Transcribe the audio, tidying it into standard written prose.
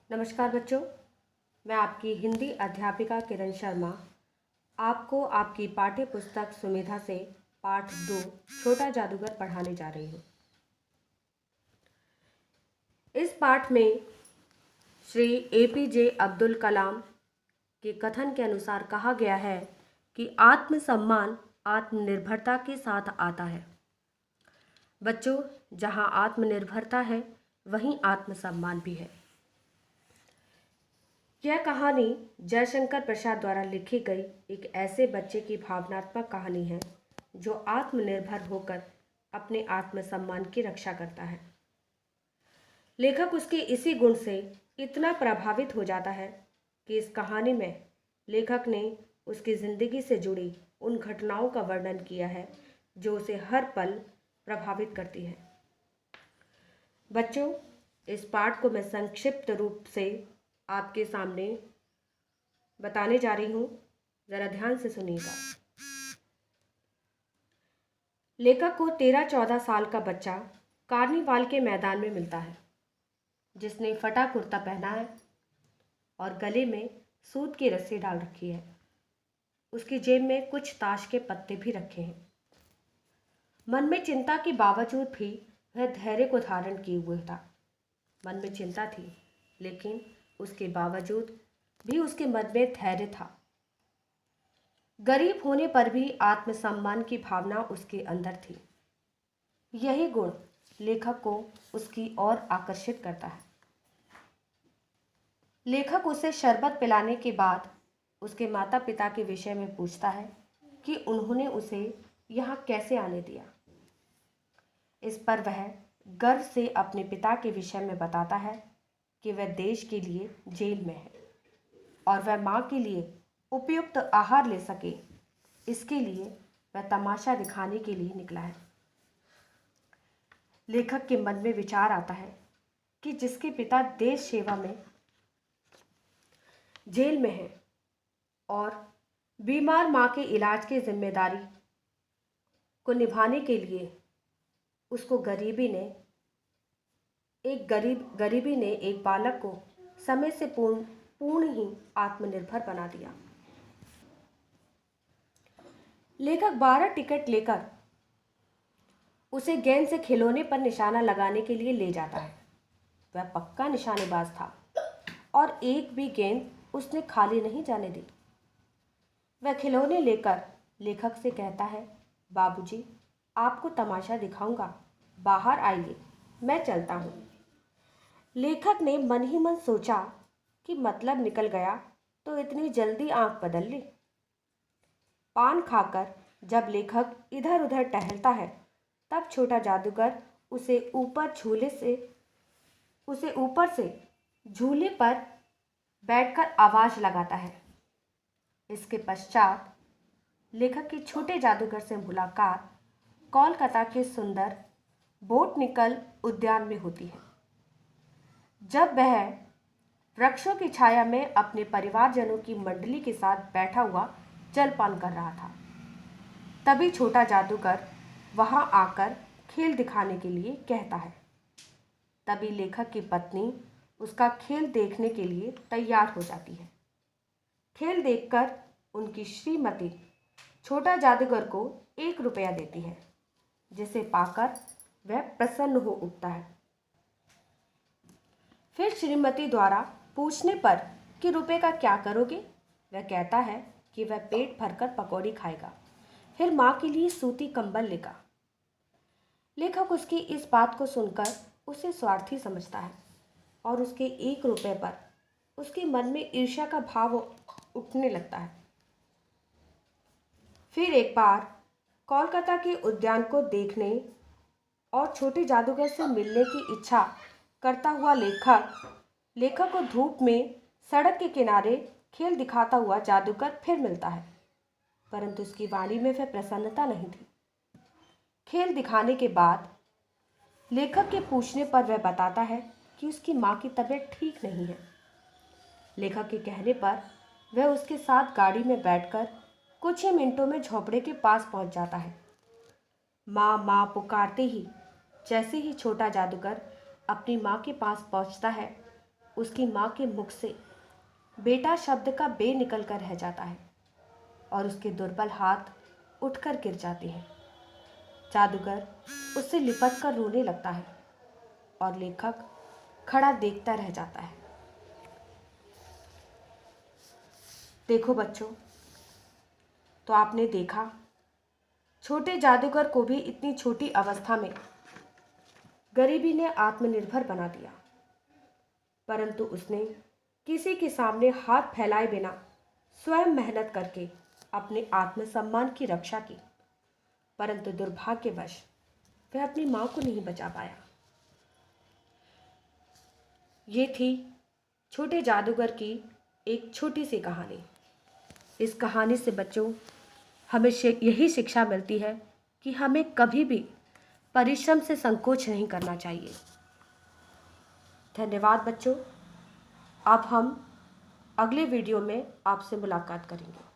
नमस्कार बच्चों, मैं आपकी हिंदी अध्यापिका किरण शर्मा आपको आपकी पाठ्य पुस्तक सुमेधा से पाठ 2 छोटा जादूगर पढ़ाने जा रही हूँ। इस पाठ में श्री APJ अब्दुल कलाम के कथन के अनुसार कहा गया है कि आत्मसम्मान आत्मनिर्भरता के साथ आता है। बच्चों, जहाँ आत्मनिर्भरता है वहीं आत्मसम्मान भी है। यह कहानी जयशंकर प्रसाद द्वारा लिखी गई एक ऐसे बच्चे की भावनात्मक कहानी है जो आत्मनिर्भर होकर अपने आत्मसम्मान की रक्षा करता है। लेखक उसके इसी गुण से इतना प्रभावित हो जाता है कि इस कहानी में लेखक ने उसकी ज़िंदगी से जुड़ी उन घटनाओं का वर्णन किया है जो उसे हर पल प्रभावित करती है। बच्चों, इस पाठ को मैं संक्षिप्त रूप से आपके सामने बताने जा रही हूँ, ज़रा ध्यान से सुनिएगा। लेखक को 13-14 साल का बच्चा कार्निवाल के मैदान में मिलता है, जिसने फटा कुर्ता पहना है और गले में सूत की रस्सी डाल रखी है। उसकी जेब में कुछ ताश के पत्ते भी रखे हैं। मन में चिंता के बावजूद भी वह धैर्य को धारण किए हुए था। मन में चिंता थी, लेकिन उसके बावजूद भी उसके मन में धैर्य था। गरीब होने पर भी आत्मसम्मान की भावना उसके अंदर थी। यही गुण लेखक को उसकी ओर आकर्षित करता है। लेखक उसे शरबत पिलाने के बाद उसके माता पिता के विषय में पूछता है कि उन्होंने उसे यहाँ कैसे आने दिया। इस पर वह गर्व से अपने पिता के विषय में बताता है कि वह देश के लिए जेल में है और वह माँ के लिए उपयुक्त आहार ले सके, इसके लिए वह तमाशा दिखाने के लिए निकला है। लेखक के मन में विचार आता है कि जिसके पिता देश सेवा में जेल में है और बीमार माँ के इलाज की जिम्मेदारी को निभाने के लिए उसको गरीबी ने एक बालक को समय से पूर्ण ही आत्मनिर्भर बना दिया। लेखक 12 टिकट लेकर उसे गेंद से खिलौने पर निशाना लगाने के लिए ले जाता है। वह पक्का निशानेबाज था और एक भी गेंद उसने खाली नहीं जाने दी। वह खिलौने लेकर लेखक से कहता है, बाबूजी, आपको तमाशा दिखाऊंगा, बाहर आइए, मैं चलता हूँ। लेखक ने मन ही मन सोचा कि मतलब निकल गया तो इतनी जल्दी आंख बदल ली। पान खाकर जब लेखक इधर उधर टहलता है, तब छोटा जादूगर उसे ऊपर से झूले पर बैठकर आवाज लगाता है। इसके पश्चात लेखक की छोटे जादूगर से मुलाकात कोलकाता के सुंदर बोटनिकल उद्यान में होती है। जब वह वृक्षों की छाया में अपने परिवारजनों की मंडली के साथ बैठा हुआ जलपान कर रहा था, तभी छोटा जादूगर वहां आकर खेल दिखाने के लिए कहता है। तभी लेखक की पत्नी उसका खेल देखने के लिए तैयार हो जाती है। खेल देखकर उनकी श्रीमती छोटा जादूगर को 1 रुपया देती है, जिसे पाकर वह प्रसन्न हो उठता है। फिर श्रीमती द्वारा पूछने पर कि रुपए का क्या करोगे, वह कहता है कि वह पेट भरकर पकौड़ी खाएगा, फिर माँ के लिए सूती कंबल लेगा। लेखक उसकी इस बात को सुनकर उसे स्वार्थी समझता है और उसके 1 रुपए पर उसके मन में ईर्ष्या का भाव उठने लगता है। फिर एक बार कोलकाता के उद्यान को देखने और छोटे जादूगर से मिलने की इच्छा करता हुआ लेखक को धूप में सड़क के किनारे खेल दिखाता हुआ जादूगर फिर मिलता है, परंतु उसकी वाणी में वह प्रसन्नता नहीं थी। खेल दिखाने के बाद लेखक के पूछने पर वह बताता है कि उसकी माँ की तबीयत ठीक नहीं है। लेखक के कहने पर वह उसके साथ गाड़ी में बैठकर कुछ ही मिनटों में झोपड़े के पास पहुंच जाता है। माँ माँ पुकारते ही जैसे ही छोटा जादूगर अपनी माँ के पास पहुंचता है, उसकी माँ के मुख से बेटा शब्द का बे निकल कर रह जाता है और उसके दुर्बल हाथ उठकर गिर जाते हैं। जादूगर उससे लिपट कर रोने लगता है और लेखक खड़ा देखता रह जाता है। देखो बच्चों, तो आपने देखा छोटे जादूगर को भी इतनी छोटी अवस्था में गरीबी ने आत्मनिर्भर बना दिया, परंतु उसने किसी के सामने हाथ फैलाए बिना स्वयं मेहनत करके अपने आत्मसम्मान की रक्षा की। परंतु दुर्भाग्यवश वह अपनी मां को नहीं बचा पाया। ये थी छोटे जादूगर की एक छोटी सी कहानी। इस कहानी से बच्चों हमें यही शिक्षा मिलती है कि हमें कभी भी परिश्रम से संकोच नहीं करना चाहिए। धन्यवाद बच्चों। अब हम अगले वीडियो में आपसे मुलाकात करेंगे।